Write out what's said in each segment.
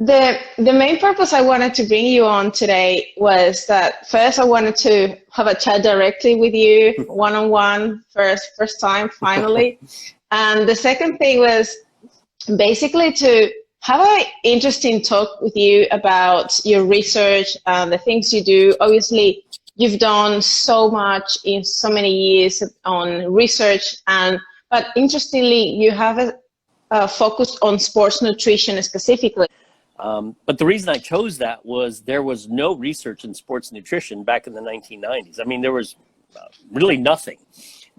The main purpose I wanted to bring you on today was that first I wanted to have a chat directly with you, one-on-one, first time, finally. And the second thing was basically to have an interesting talk with you about your research and the things you do. Obviously, you've done so much in so many years on research, but interestingly, you have a focus on sports nutrition specifically. But the reason I chose that was there was no research in sports nutrition back in the 1990s. I mean, there was really nothing.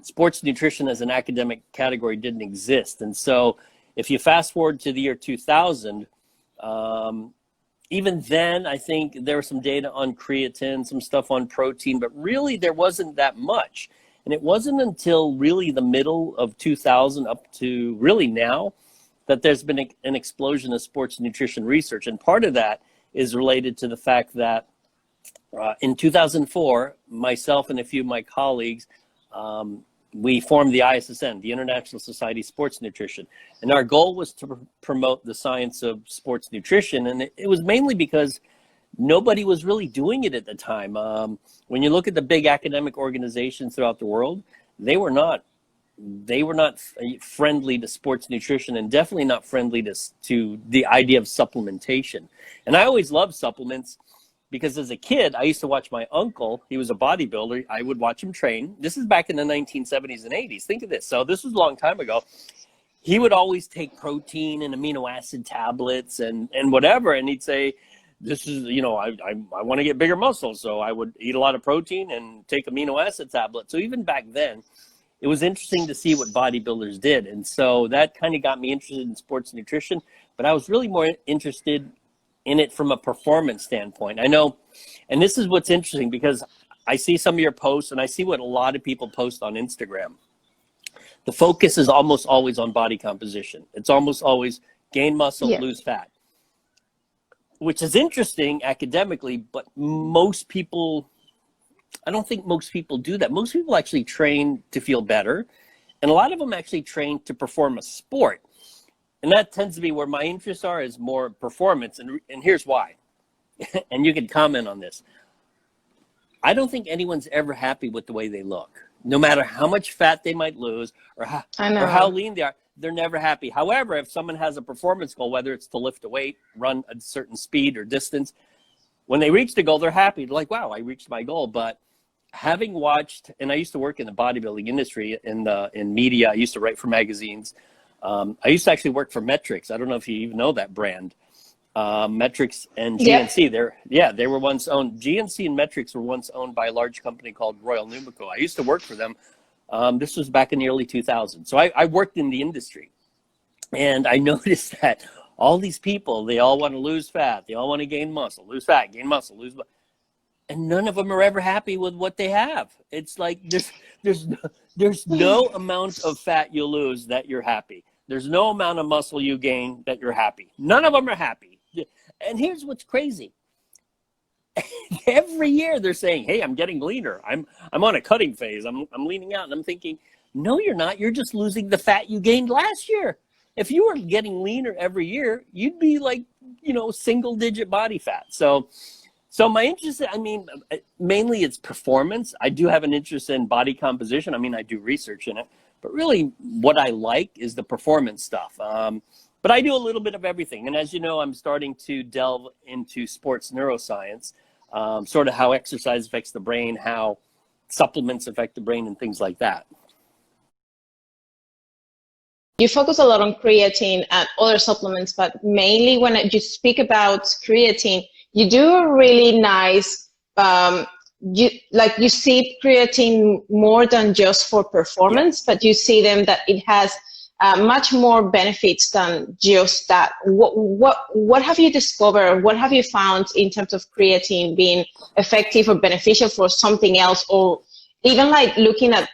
Sports nutrition as an academic category didn't exist. And so if you fast forward to the year 2000, even then, I think there was some data on creatine, some stuff on protein, but really there wasn't that much. And it wasn't until really the middle of 2000 up to really now that there's been an explosion of sports nutrition research. And part of that is related to the fact that in 2004, myself and a few of my colleagues, we formed the ISSN, the International Society of Sports Nutrition. And our goal was to promote the science of sports nutrition. And it was mainly because nobody was really doing it at the time. When you look at the big academic organizations throughout the world, they were not friendly to sports nutrition, and definitely not friendly to the idea of supplementation. And I always loved supplements because as a kid, I used to watch my uncle. He was a bodybuilder. I would watch him train. This is back in the 1970s and 80s. Think of this. So this was a long time ago. He would always take protein and amino acid tablets and whatever. And he'd say, this is, I want to get bigger muscles. So I would eat a lot of protein and take amino acid tablets. So even back then, it was interesting to see what bodybuilders did. And so that kind of got me interested in sports nutrition, but I was really more interested in it from a performance standpoint. I know, and this is what's interesting because I see some of your posts and I see what a lot of people post on Instagram. The focus is almost always on body composition. It's almost always gain muscle, lose fat, which is interesting academically, but most people, I don't think most people do that. Most people actually train to feel better. And a lot of them actually train to perform a sport. And that tends to be where my interests are, is more performance. And here's why. And you can comment on this. I don't think anyone's ever happy with the way they look. No matter how much fat they might lose or how lean they are, they're never happy. However, if someone has a performance goal, whether it's to lift a weight, run a certain speed or distance, when they reach the goal, they're happy. They're like, wow, I reached my goal. But having watched, and I used to work in the bodybuilding industry in media. I used to write for magazines. I used to actually work for Metrics. I don't know if you even know that brand. Metrics and GNC. They were once owned. GNC and Metrics were once owned by a large company called Royal Nubico. I used to work for them. This was back in the early 2000s. So I worked in the industry, and I noticed that all these people, they all want to lose fat. They all want to gain muscle, lose fat, gain muscle, lose muscle. And none of them are ever happy with what they have. It's like there's no amount of fat you lose that you're happy. There's no amount of muscle you gain that you're happy. None of them are happy. And here's what's crazy. Every year they're saying, hey, I'm getting leaner. I'm on a cutting phase. I'm leaning out. And I'm thinking, no, you're not. You're just losing the fat you gained last year. If you were getting leaner every year, you'd be like, single digit body fat. So my interest, mainly it's performance. I do have an interest in body composition. I do research in it, but really what I like is the performance stuff. But I do a little bit of everything. And as you know, I'm starting to delve into sports neuroscience, sort of how exercise affects the brain, how supplements affect the brain and things like that. You focus a lot on creatine and other supplements, but mainly when you speak about creatine, you do a really nice, you see creatine more than just for performance, but you see them that it has much more benefits than just that. What have you discovered? What have you found in terms of creatine being effective or beneficial for something else, or even like looking at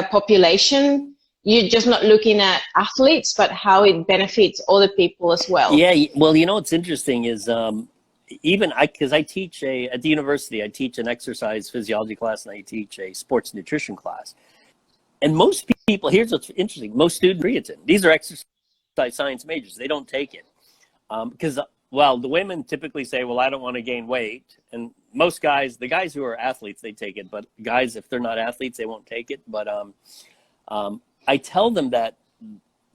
population? You're just not looking at athletes, but how it benefits other people as well. Yeah, well, what's interesting is because I teach at the university, I teach an exercise physiology class and I teach a sports nutrition class. And most people, here's what's interesting, most students creatine. These are exercise science majors. They don't take it because Well, the women typically say, well, I don't want to gain weight. And most guys, the guys who are athletes, they take it. But guys, if they're not athletes, they won't take it. But I tell them that,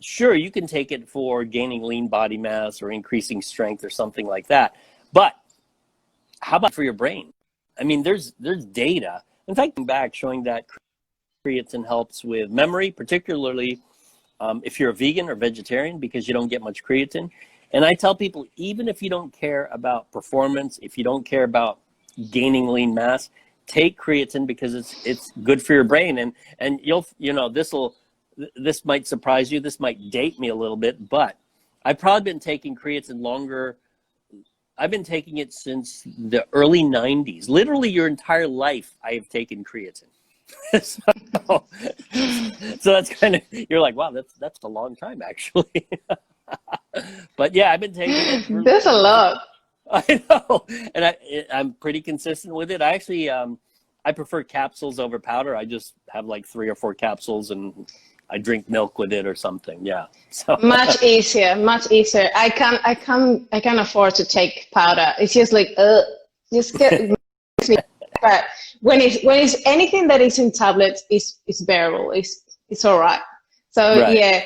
sure, you can take it for gaining lean body mass or increasing strength or something like that. But how about for your brain? I mean, there's data. In fact, back showing that creatine helps with memory, particularly if you're a vegan or vegetarian, because you don't get much creatine. And I tell people, even if you don't care about performance, if you don't care about gaining lean mass, take creatine because it's good for your brain. And this might surprise you. This might date me a little bit, but I've probably been taking creatine longer. I've been taking it since the early 90s. Literally your entire life, I have taken creatine. so that's kind of, you're like, wow, that's a long time actually. But yeah, I've been taking it. That's a lot. I know, and I'm pretty consistent with it. I actually, I prefer capsules over powder. I just have like 3 or 4 capsules and I drink milk with it or something. Yeah. So Much easier, much easier. I can't afford to take powder. It's just like, just get. But when it's anything that is in tablets, it's bearable. It's all right. So right. yeah,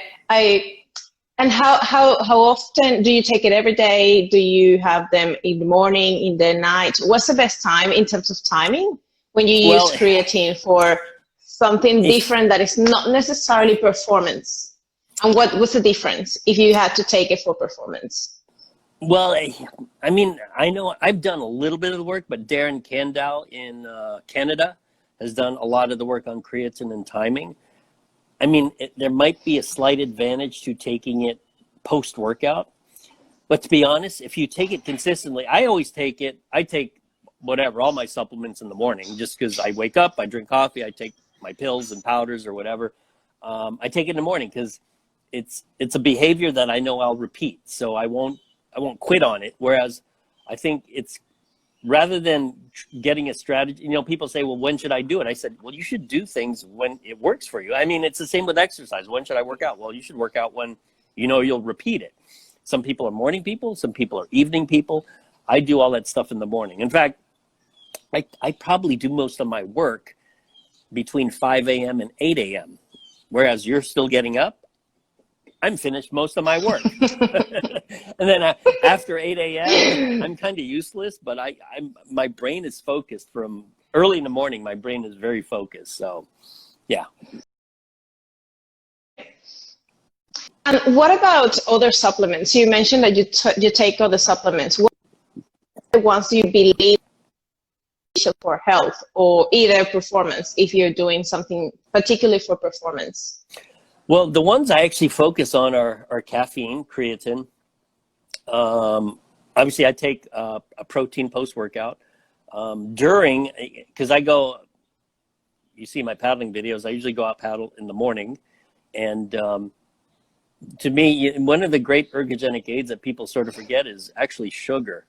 and how often do you take it? Every day? Do you have them in the morning, in the night? What's the best time in terms of timing when you use creatine for something different that is not necessarily performance? And what's the difference if you had to take it for performance? Well, I mean, I know I've done a little bit of the work, but Darren Candow in Canada has done a lot of the work on creatine and timing. I mean, there might be a slight advantage to taking it post-workout. But to be honest, if you take it consistently, I always take it. I take whatever, all my supplements in the morning, just because I wake up, I drink coffee, I take my pills and powders or whatever. I take it in the morning because it's a behavior that I know I'll repeat. So I won't quit on it. Whereas I think it's, rather than getting a strategy, people say, well, when should I do it? I said, well, you should do things when it works for you. I mean, it's the same with exercise. When should I work out? Well, you should work out when you'll repeat it. Some people are morning people. Some people are evening people. I do all that stuff in the morning. In fact, I probably do most of my work between 5 a.m. and 8 a.m. Whereas you're still getting up, I'm finished most of my work. And then after 8 a.m., I'm kind of useless, but my brain is focused from early in the morning. My brain is very focused. So, yeah. And what about other supplements? You mentioned that you take other supplements. What ones do you believe for health or either performance, if you're doing something particularly for performance? Well, the ones I actually focus on are caffeine, creatine. Obviously, I take a protein post-workout. Because you see my paddling videos, I usually go out paddle in the morning. And to me, one of the great ergogenic aids that people sort of forget is actually sugar.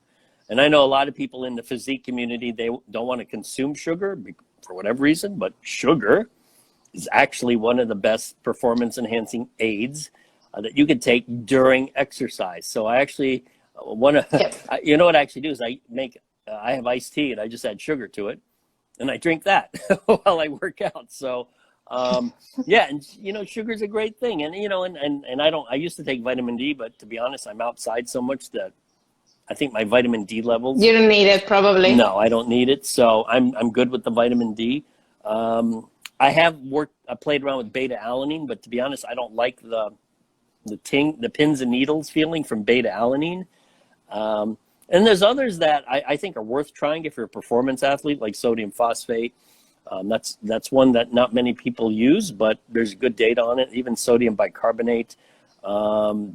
And I know a lot of people in the physique community, they don't want to consume sugar for whatever reason, but sugar is actually one of the best performance enhancing aids that you could take during exercise. So I actually what I actually do is I have iced tea and I just add sugar to it and I drink that while I work out. So yeah, and sugar is a great thing. And and I used to take vitamin D, but to be honest, I'm outside so much that I think my vitamin D levels. You don't need it, probably. No, I don't need it. So I'm good with the vitamin D. I played around with beta alanine, but to be honest, I don't like the pins and needles feeling from beta alanine. And there's others that I think are worth trying if you're a performance athlete, like sodium phosphate. That's one that not many people use, but there's good data on it. Even sodium bicarbonate.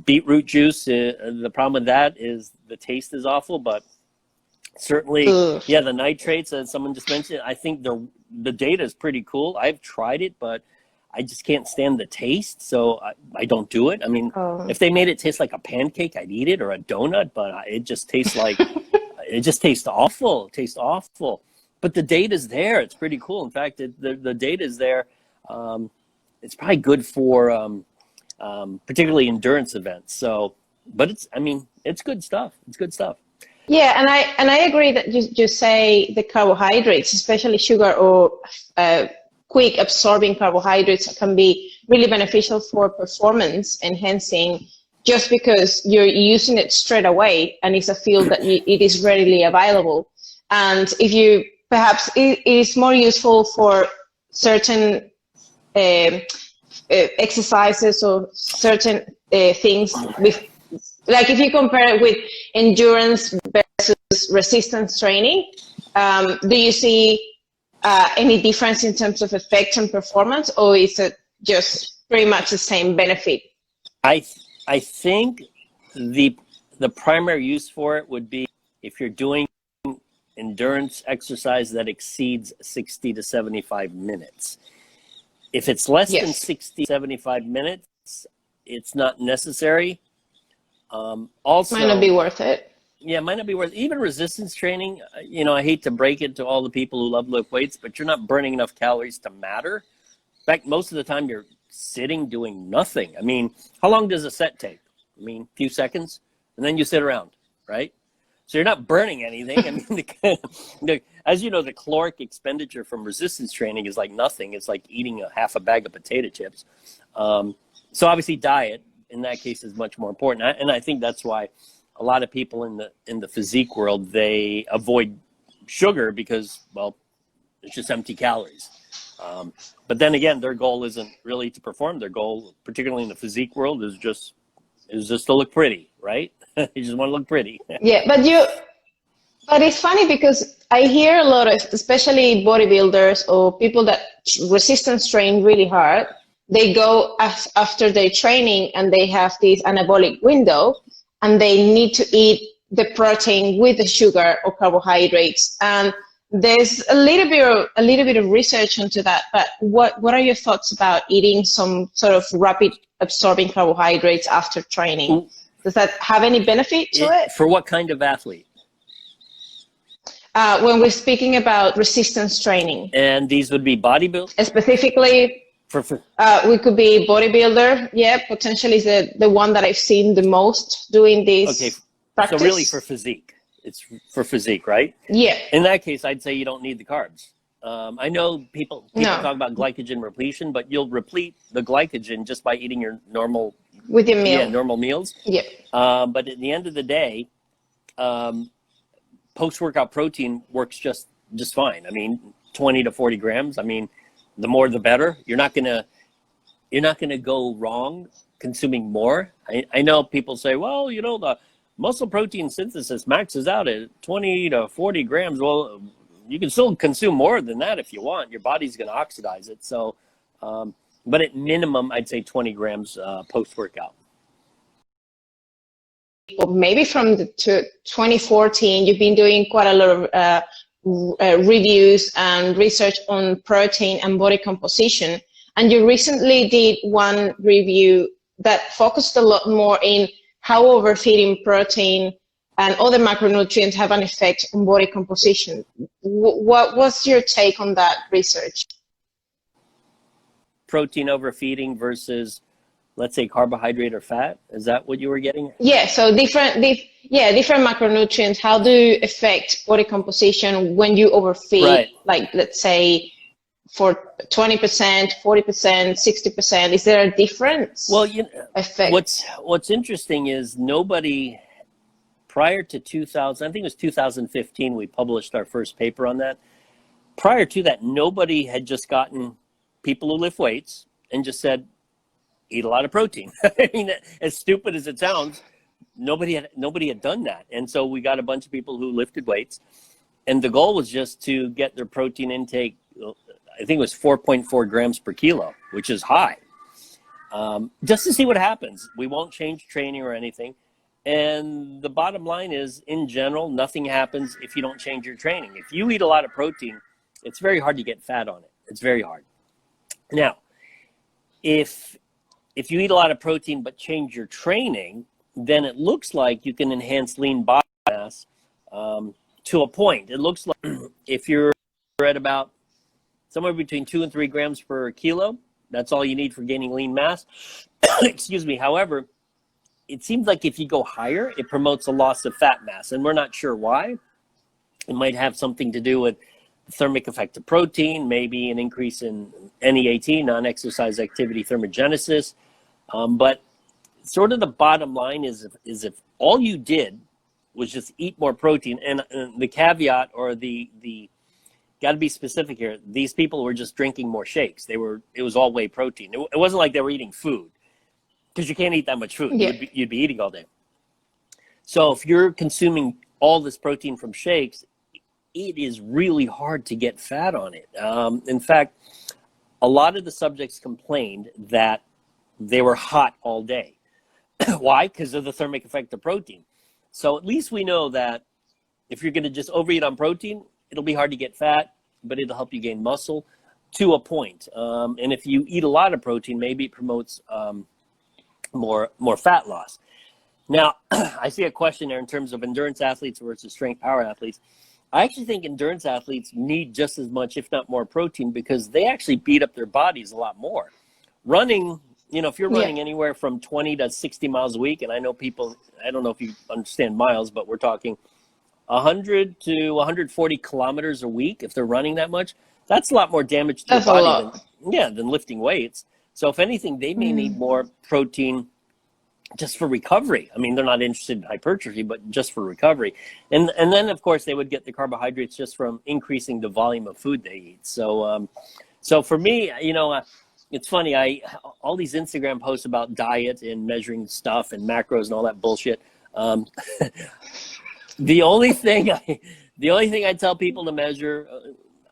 Beetroot juice, the problem with that is the taste is awful, but certainly, yeah, the nitrates that someone just mentioned, I think the data is pretty cool. I've tried it, but I just can't stand the taste, so I don't do it. I mean, if they made it taste like a pancake, I'd eat it, or a donut, but it just tastes like, it just tastes awful. It tastes awful. But the data's there. It's pretty cool. In fact, the data's there. It's probably good for particularly endurance events. So, but It's good stuff. It's good stuff. Yeah, and I agree that you say the carbohydrates, especially sugar or quick absorbing carbohydrates, can be really beneficial for performance enhancing, just because you're using it straight away and it's a field that it is readily available. And if you perhaps it is more useful for certain exercises or certain things with, like if you compare it with endurance versus resistance training, do you see any difference in terms of effect on performance, or is it just pretty much the same benefit? I think the primary use for it would be if you're doing endurance exercise that exceeds 60 to 75 minutes. If it's less than 60, 75 minutes, it's not necessary. Also, might not be worth it. Yeah, it might not be worth it. Even resistance training, you know, I hate to break it to all the people who love lift weights, but you're not burning enough calories to matter. In fact, most of the time you're sitting doing nothing. I mean, how long does a set take? I mean, a few seconds, and then you sit around, right? So you're not burning anything. I mean, as you know, the caloric expenditure from resistance training is like nothing. It's like eating half a bag of potato chips. So obviously diet, in that case, is much more important. And I think that's why a lot of people in the physique world, they avoid sugar because, well, it's just empty calories. But then again, their goal isn't really to perform. Their goal, particularly in the physique world, is just to look pretty, right? You just want to look pretty. Yeah, but it's funny because I hear a lot of, especially bodybuilders or people that resistance train really hard, they go after their training and they have this anabolic window and they need to eat the protein with the sugar or carbohydrates. And there's a little bit of research into that, but what are your thoughts about eating some sort of rapid absorbing carbohydrates after training? Does that have any benefit to it? For what kind of athlete? When we're speaking about resistance training. And these would be bodybuilders? Specifically, we could be bodybuilder. Yeah, potentially is the one that I've seen the most doing this practice. So really for physique. It's for physique, right? Yeah. In that case, I'd say you don't need the carbs. I know people talk about glycogen repletion, but you'll replete the glycogen just by eating your normal with your meal. Yeah, normal meals. Yeah. But at the end of the day, post-workout protein works just fine. I mean, 20 to 40 grams. I mean, the more the better. You're not gonna go wrong consuming more. I know people say, well, you know, the muscle protein synthesis maxes out at 20 to 40 grams. Well, you can still consume more than that if you want. Your body's going to oxidize it. So, but at minimum, I'd say 20 grams post-workout. Maybe from 2014, you've been doing quite a lot of reviews and research on protein and body composition. And you recently did one review that focused a lot more in how overfeeding protein and other macronutrients have an effect on body composition. What was your take on that research? Protein overfeeding versus, let's say, carbohydrate or fat? Is that what you were getting at? Yeah, so different macronutrients, how do you affect body composition when you overfeed? Right. Like, let's say, for 20%, 40%, 60%, is there a difference? Well, effect? What's interesting is nobody, prior to 2000, I think it was 2015, we published our first paper on that. Prior to that, nobody had just gotten people who lift weights and just said, eat a lot of protein. I mean, as stupid as it sounds, nobody had done that. And so we got a bunch of people who lifted weights, and the goal was just to get their protein intake, I think it was 4.4 grams per kilo, which is high, just to see what happens. We won't change training or anything. And the bottom line is, in general, nothing happens if you don't change your training. If you eat a lot of protein, it's very hard to get fat on it. It's very hard. Now, if you eat a lot of protein but change your training, then it looks like you can enhance lean body mass to a point. It looks like if you're at about somewhere between 2 and 3 grams per kilo, that's all you need for gaining lean mass. Excuse me. However, it seems like if you go higher, it promotes a loss of fat mass, and we're not sure why. It might have something to do with the thermic effect of protein, maybe an increase in NEAT, non-exercise activity thermogenesis. But sort of the bottom line is if all you did was just eat more protein, and the caveat or the got to be specific here, these people were just drinking more shakes. It was all whey protein. It wasn't like they were eating food, because you can't eat that much food. Yeah. You'd be eating all day. So if you're consuming all this protein from shakes, it is really hard to get fat on it. In fact, a lot of the subjects complained that they were hot all day. Why? Because of the thermic effect of protein. So at least we know that if you're going to just overeat on protein, it'll be hard to get fat, but it'll help you gain muscle to a point. And if you eat a lot of protein, maybe it promotes more fat loss. Now, I see a question there in terms of endurance athletes versus strength power athletes. I actually think endurance athletes need just as much, if not more, protein, because they actually beat up their bodies a lot more. Running, if you're running anywhere from 20 to 60 miles a week, and I know people, I don't know if you understand miles, but we're talking 100 to 140 kilometers a week. If they're running that much, that's a lot more damage to the body than lifting weights. So if anything, they may need more protein just for recovery. I mean, they're not interested in hypertrophy, but just for recovery. And then, of course, they would get the carbohydrates just from increasing the volume of food they eat. So for me, it's funny. All these Instagram posts about diet and measuring stuff and macros and all that bullshit. The only thing I tell people to measure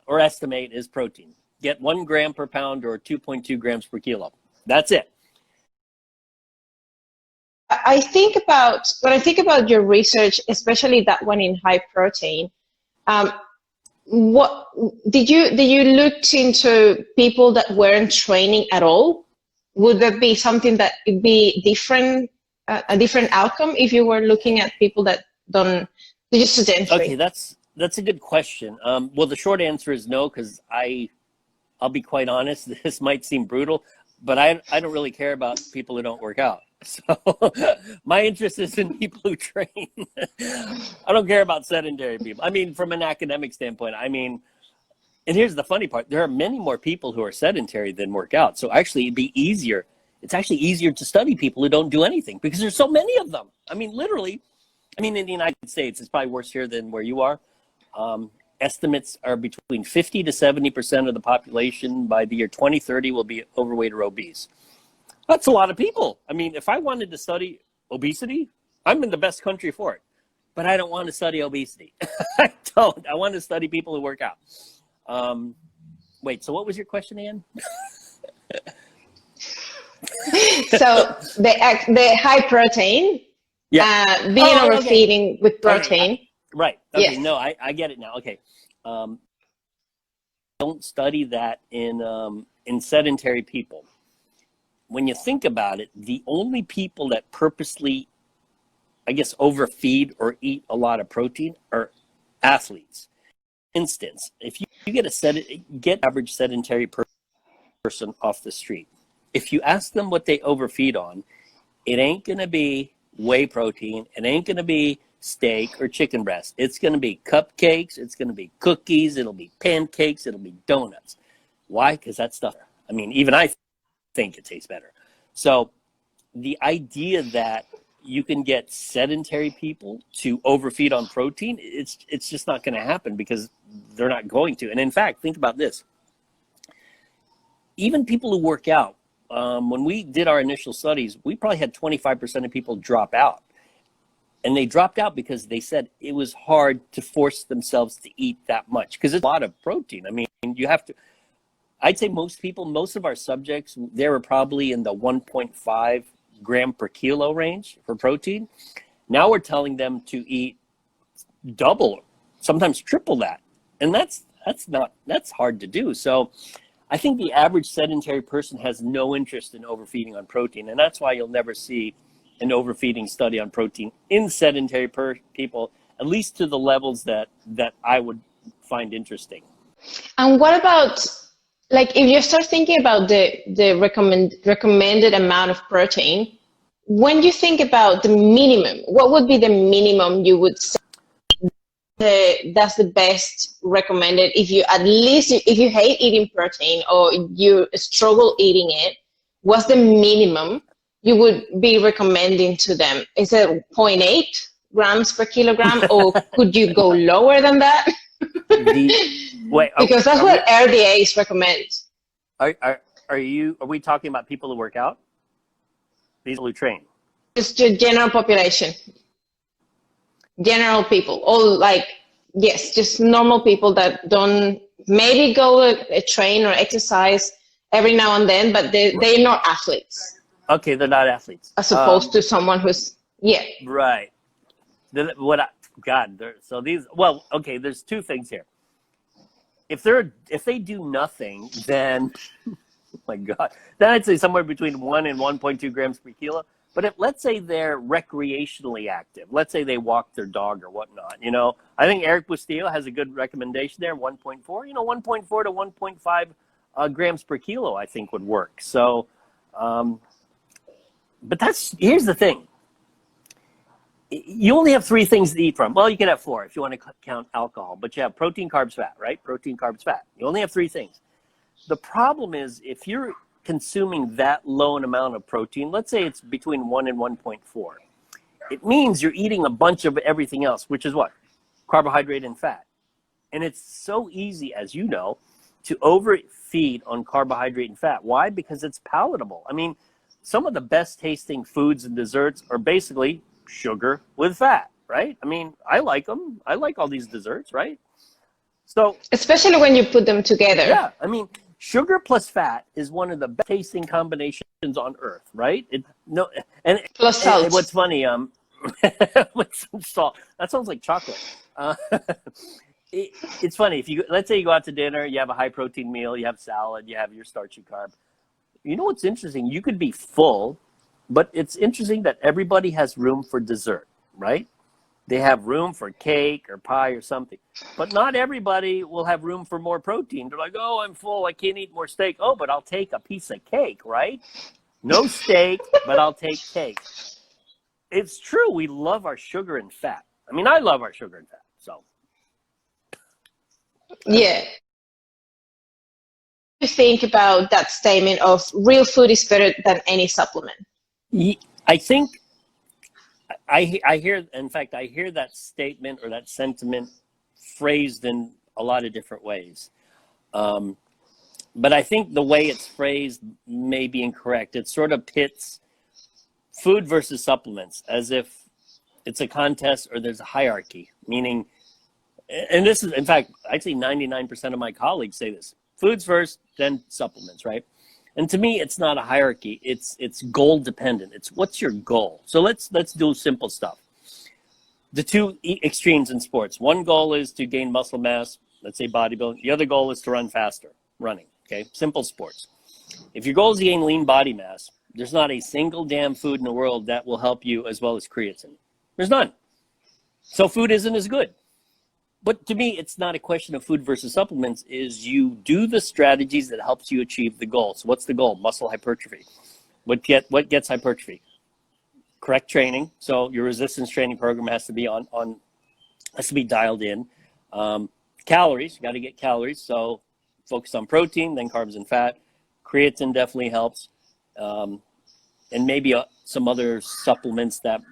or estimate is protein. Get 1 gram per pound or 2.2 grams per kilo. That's it. When I think about your research, especially that one in high protein, what did you look into people that weren't training at all? Would that be something that would be different, a different outcome if you were looking at people that don't do just sedentary? Okay, that's a good question. Well, the short answer is no, because I'll be quite honest. This might seem brutal, but I don't really care about people who don't work out. So my interest is in people who train. I don't care about sedentary people. I mean, from an academic standpoint, and here's the funny part. There are many more people who are sedentary than work out. So actually it'd be easier. It's actually easier to study people who don't do anything because there's so many of them. Literally, in the United States, it's probably worse here than where you are. Estimates are between 50 to 70% of the population by the year 2030 will be overweight or obese. That's a lot of people. If I wanted to study obesity, I'm in the best country for it. But I don't want to study obesity. I don't. I want to study people who work out. Wait, so what was your question again? So the high protein, being overfeeding with protein. Right. Okay. Yes. No, I get it now. Okay. Don't study that in sedentary people. When you think about it, the only people that purposely, overfeed or eat a lot of protein are athletes. For instance, if you get average sedentary person off the street, if you ask them what they overfeed on, it ain't going to be whey protein. It ain't going to be steak or chicken breast. It's going to be cupcakes. It's going to be cookies. It'll be pancakes. It'll be donuts. Why? Because that stuff, even I think it tastes better. So the idea that you can get sedentary people to overfeed on protein, it's just not going to happen because they're not going to. And in fact, think about this. Even people who work out, when we did our initial studies, we probably had 25% of people drop out. And they dropped out because they said it was hard to force themselves to eat that much because it's a lot of protein. You have to. I'd say most of our subjects, they were probably in the 1.5 gram per kilo range for protein. Now we're telling them to eat double, sometimes triple that. And that's hard to do. So I think the average sedentary person has no interest in overfeeding on protein. And that's why you'll never see an overfeeding study on protein in sedentary people, at least to the levels that I would find interesting. And what about, if you start thinking about the recommended amount of protein, when you think about the minimum, what would be the minimum you would say that's the best recommended if you at least if you hate eating protein or you struggle eating it, what's the minimum you would be recommending to them? Is it 0.8 grams per kilogram, or could you go lower than that? Because that's what RDAs recommend. Are we talking about people who work out? People who train? Just the general population. General people, all like, yes, just normal people that don't maybe go a train or exercise every now and then, but they're not athletes. Okay, they're not athletes. As opposed to someone who's, yeah. Right. There's two things here. If they do nothing, then, oh my God, then I'd say somewhere between 1 and 1.2 grams per kilo. But let's say they're recreationally active. Let's say they walk their dog or whatnot. I think Eric Bustillo has a good recommendation there, 1.4. 1.4 to 1.5 grams per kilo, I think would work. So, but here's the thing. You only have 3 things to eat from. Well, you can have 4 if you want to count alcohol. But you have protein, carbs, fat, right? Protein, carbs, fat. You only have 3 things. The problem is if you're consuming that low an amount of protein, let's say it's between 1 and 1.4, it means you're eating a bunch of everything else, which is what? Carbohydrate and fat. And it's so easy, as you know, to overfeed on carbohydrate and fat. Why? Because it's palatable. I mean, some of the best tasting foods and desserts are basically sugar with fat, right? I mean, I like them. I like all these desserts, right? So, especially when you put them together. Yeah, I mean, sugar plus fat is one of the best tasting combinations on earth, right? Plus salt. What's funny, with some salt. That sounds like chocolate. It's funny, let's say you go out to dinner, you have a high protein meal, you have salad, you have your starchy carb. You know what's interesting? You could be full, but it's interesting that everybody has room for dessert, right? They have room for cake or pie or something, but not everybody will have room for more protein. They're like, oh, I'm full, I can't eat more steak. Oh, but I'll take a piece of cake, right? No steak, but I'll take cake. It's true, we love our sugar and fat. I mean, I love our sugar and fat, so. Yeah. What do you think about that statement of real food is better than any supplement? I think I hear that statement or that sentiment phrased in a lot of different ways. But I think the way it's phrased may be incorrect. It sort of pits food versus supplements as if it's a contest or there's a hierarchy, meaning, and this is, in fact, I'd say 99% of my colleagues say this, foods first, then supplements, right? And to me, it's not a hierarchy. It's goal dependent. It's what's your goal? So let's do simple stuff. The two extremes in sports. One goal is to gain muscle mass, let's say bodybuilding. The other goal is to run faster, running, okay? Simple sports. If your goal is to gain lean body mass, there's not a single damn food in the world that will help you as well as creatine. There's none. So food isn't as good. But to me, it's not a question of food versus supplements, is you do the strategies that helps you achieve the goal. So what's the goal? Muscle hypertrophy. What gets hypertrophy? Correct training. So your resistance training program has to be has to be dialed in. Calories, you got to get calories. So focus on protein, then carbs and fat. Creatine definitely helps. And maybe some other supplements that,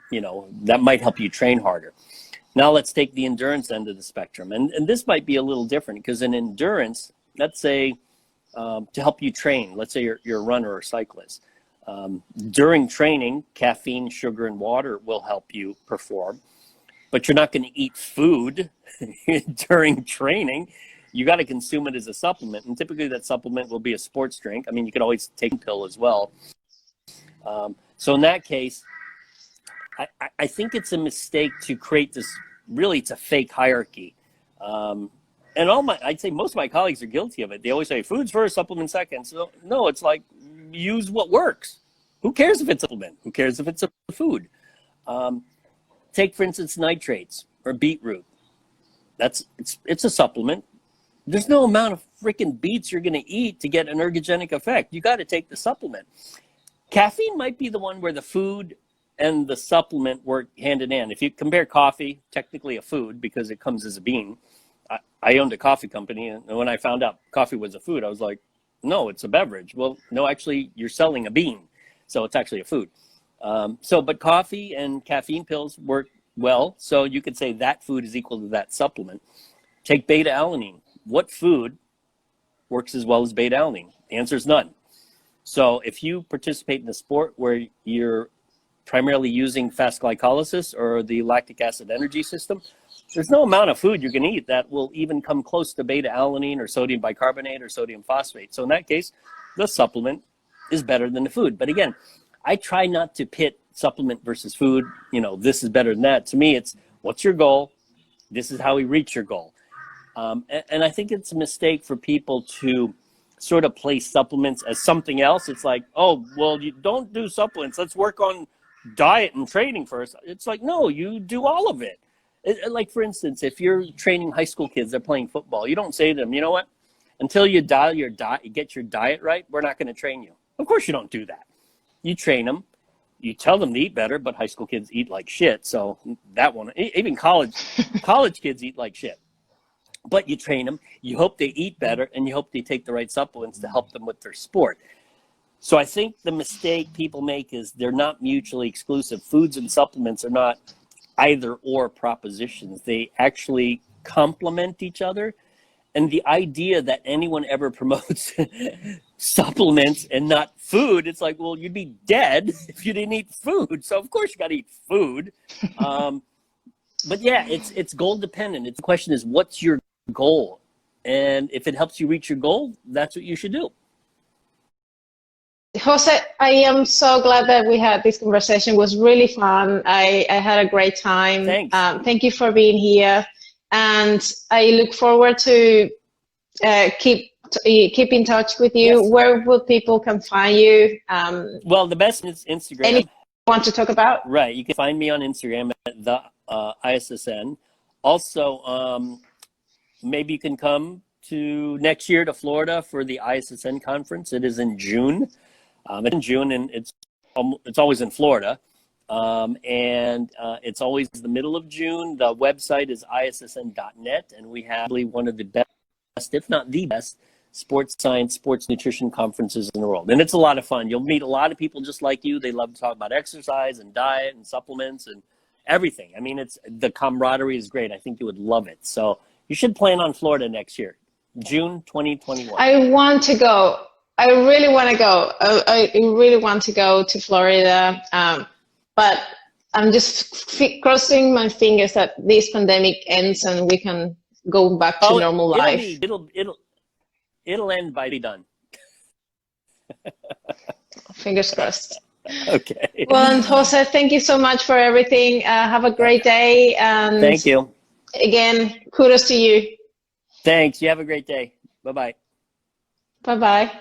that might help you train harder. Now let's take the endurance end of the spectrum. And this might be a little different because in endurance, let's say to help you train, let's say you're a runner or cyclist. During training, caffeine, sugar, and water will help you perform. But you're not going to eat food during training. You got to consume it as a supplement. And typically that supplement will be a sports drink. I mean, you could always take a pill as well. So in that case, I think it's a mistake to create this, really it's a fake hierarchy. And I'd say most of my colleagues are guilty of it. They always say foods first, supplements second. So no, it's like use what works. Who cares if it's a supplement? Who cares if it's a food? Take, for instance, nitrates or beetroot. It's a supplement. There's no amount of freaking beets you're going to eat to get an ergogenic effect. You got to take the supplement. Caffeine might be the one where the food and the supplement work hand in hand. If you compare coffee, technically a food because it comes as a bean. I owned a coffee company, and when I found out coffee was a food, I was like, no, it's a beverage. Well, no, actually, you're selling a bean, so it's actually a food. But coffee and caffeine pills work well, so you could say that food is equal to that supplement. Take beta-alanine. What food works as well as beta-alanine? The answer is none. So if you participate in a sport where you're primarily using fast glycolysis or the lactic acid energy system, there's no amount of food you can eat that will even come close to beta-alanine or sodium bicarbonate or sodium phosphate. So in that case, the supplement is better than the food. But again, I try not to pit supplement versus food. You know, this is better than that. To me, it's what's your goal? This is how we reach your goal. And I think it's a mistake for people to sort of place supplements as something else. It's like, oh, well, you don't do supplements. Let's work on diet and training first. It's like, no, you do all of it. Like, for instance, if you're training high school kids, they're playing football, you don't say to them, you know what, until you get your diet right, we're not going to train you. Of course you don't do that. You train them. You tell them to eat better, but high school kids eat like shit. So that one, even college kids eat like shit. But you train them, you hope they eat better, and you hope they take the right supplements to help them with their sport. So I think the mistake people make is they're not mutually exclusive. Foods and supplements are not either or propositions. They actually complement each other. And the idea that anyone ever promotes supplements and not food, it's like, well, you'd be dead if you didn't eat food. So of course you got to eat food. But yeah, it's goal dependent. The question is, what's your goal? And if it helps you reach your goal, that's what you should do. Jose, I am so glad that we had this conversation. It was really fun. I had a great time. Thanks. Thank you for being here. And I look forward to keep in touch with you. Yes. Where will people can find you? Well, the best is Instagram. Anything you want to talk about? Right. You can find me on Instagram at the ISSN. Also, maybe you can come to next year to Florida for the ISSN conference. It is in June. It's in June, and it's always in Florida. It's always the middle of June. The website is issn.net, and we have one of the best, if not the best, sports science, sports nutrition conferences in the world. And it's a lot of fun. You'll meet a lot of people just like you. They love to talk about exercise and diet and supplements and everything. I mean, the camaraderie is great. I think you would love it. So you should plan on Florida next year, June 2021. I want to go. I really want to go. I really want to go to Florida. But I'm just crossing my fingers that this pandemic ends and we can go back to normal life. It'll end by be done. Fingers crossed. Okay. Well, and Jose, thank you so much for everything. Have a great day. And thank you. Again, kudos to you. Thanks. You have a great day. Bye-bye. Bye-bye.